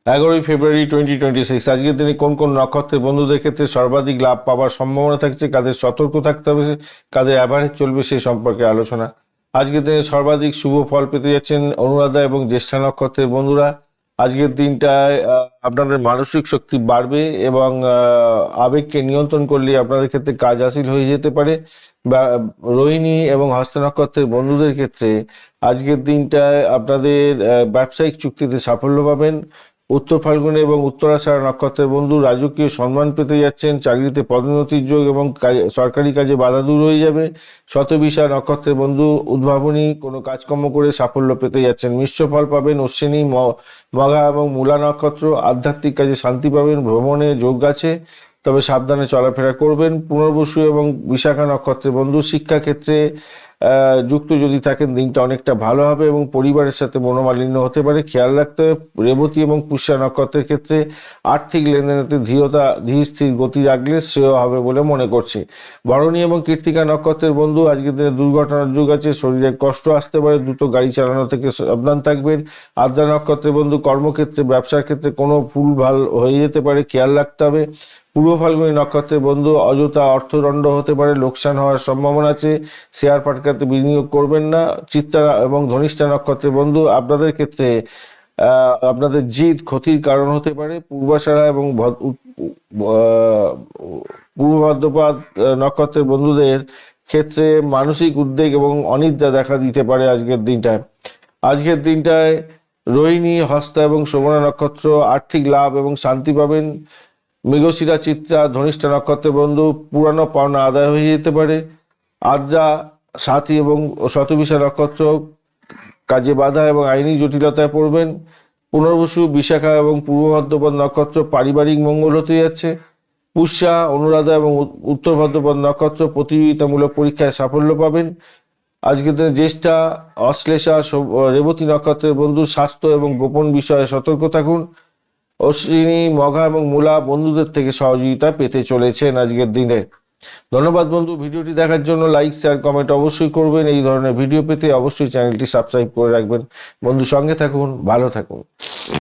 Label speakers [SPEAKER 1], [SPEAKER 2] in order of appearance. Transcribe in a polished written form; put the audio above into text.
[SPEAKER 1] 11 ফেব্রুয়ারি 2026 আজকের দিনে কোন কোন নক্ষত্রের বন্ধুদের ক্ষেত্রে সর্বাধিক লাভ পাওয়ার সম্ভাবনা থাকছে, কাদের সতর্ক থাকতে হবে, কাদের অ্যাভারেজ চলবে সেই সম্পর্কে আলোচনা। আজকের দিনে সর্বাধিক শুভ ফল পেতে যাচ্ছেন অনুরাধা এবং জ্যেষ্ঠা নক্ষত্রের বন্ধুরা। আজকের দিনটায় আপনাদের মানসিক শক্তি বাড়বে এবং আবেগকে নিয়ন্ত্রণ করলে আপনাদের ক্ষেত্রে কাজ হাসিল হয়ে যেতে পারে। বা রোহিণী এবং হস্ত নক্ষত্রের বন্ধুদের ক্ষেত্রে আজকের দিনটায় আপনাদের ব্যবসায়িক চুক্তিতে সাফল্য পাবেন। উত্তর ফাল্গুন এবং উত্তরাষাঢ় নক্ষত্রের বন্ধু রাজকীয় সম্মান পেতে যাচ্ছেন, চাকরিতে পদোন্নতির যোগ এবং সরকারি কাজে বাধা দূর হয়ে যাবে। শতবিশা নক্ষত্রের বন্ধু উদ্ভাবনী কোনো কাজকর্ম করে সাফল্য পেতে যাচ্ছেন, মিশ্র ফল পাবেন। অশ্বিনী, মঘা এবং মূলা নক্ষত্র আধ্যাত্মিক কাজে শান্তি পাবেন, ভ্রমণে যোগ আছে, তবে সাবধানে চলাফেরা করবেন। পুনর্বসু এবং বিশাখা নক্ষত্রের বন্ধু শিক্ষাক্ষেত্রে যুক্ত যদি থাকেন দিনটা অনেকটা ভালো হবে এবং পরিবারের সাথে মনোমালিন্য হতে পারে, খেয়াল রাখতে হবে। রেবতী এবং পুষ্যা নক্ষত্রের ক্ষেত্রে আর্থিক লেনদেনেতে ধীর স্থির গতি রাখলে শ্রেয় হবে বলে মনে করছি। ভরণী এবং কৃত্তিকা নক্ষত্রের বন্ধু আজকের দিনে দুর্ঘটনার যুগ আছে, শরীরে কষ্ট আসতে পারে, দ্রুত গাড়ি চালানো থেকে সাবধান থাকবেন। আদ্রা নক্ষত্রের বন্ধু কর্মক্ষেত্রে ব্যবসার ক্ষেত্রে কোনো ভুলভাল হয়ে যেতে পারে, খেয়াল রাখতে হবে। পূর্ব ফাল্গুনী নক্ষত্রের বন্ধু অযথা অর্থদণ্ড হতে পারে, লোকসান হওয়ার সম্ভাবনা আছে, শেয়ার মার্কেটে বিনিয়োগ করবেন না। চিত্রা এবং ধনিষ্ঠা নক্ষত্রের বন্ধু আপনাদের ক্ষেত্রে আপনাদের জিদ ক্ষতির কারণ হতে পারে। পূর্বাষাঢ়া এবং পূর্ব ভাদ্রপদ নক্ষত্রের বন্ধুদের ক্ষেত্রে মানসিক উদ্বেগ এবং অনিদ্রা দেখা দিতে পারে আজকের দিনটায় রোহিণী, হস্তা এবং শোভনা নক্ষত্র আর্থিক লাভ এবং শান্তি পাবেন। মৃগশিরা, চিত্রা, ধনিষ্ঠা নক্ষত্রের বন্ধু পুরানো পাওনা আদায় হয়ে যেতে পারে। আদ্রা, সাথী এবং শতবিশা নক্ষত্র কাজে বাধা এবং আইনি জটিলতায় পড়বেন। পুনর্বসু, বিশাখা এবং পূর্ব ভাদ্রপদ নক্ষত্র পারিবারিক মঙ্গল হতে যাচ্ছে। পুষ্যা, অনুরাধা এবং উত্তর ভাদ্রপদ নক্ষত্র প্রতিযোগিতামূলক পরীক্ষায় সাফল্য পাবেন। আজকের দিনে জ্যেষ্ঠা, অশ্লেষা, রেবতী নক্ষত্রের বন্ধু স্বাস্থ্য এবং গোপন বিষয়ে সতর্ক থাকুন। অশ্বিনী, মঘা এবং মূলা বন্ধুদের থেকে সহযোগিতা পেতে চলেছেন আজকের দিনে। ধন্যবাদ বন্ধু, ভিডিওটি দেখার জন্য লাইক, শেয়ার, কমেন্ট অবশ্যই করবেন। এই ধরনের ভিডিও পেতে অবশ্যই চ্যানেলটি সাবস্ক্রাইব করে রাখবেন। বন্ধু সঙ্গে থাকুন, ভালো থাকুন।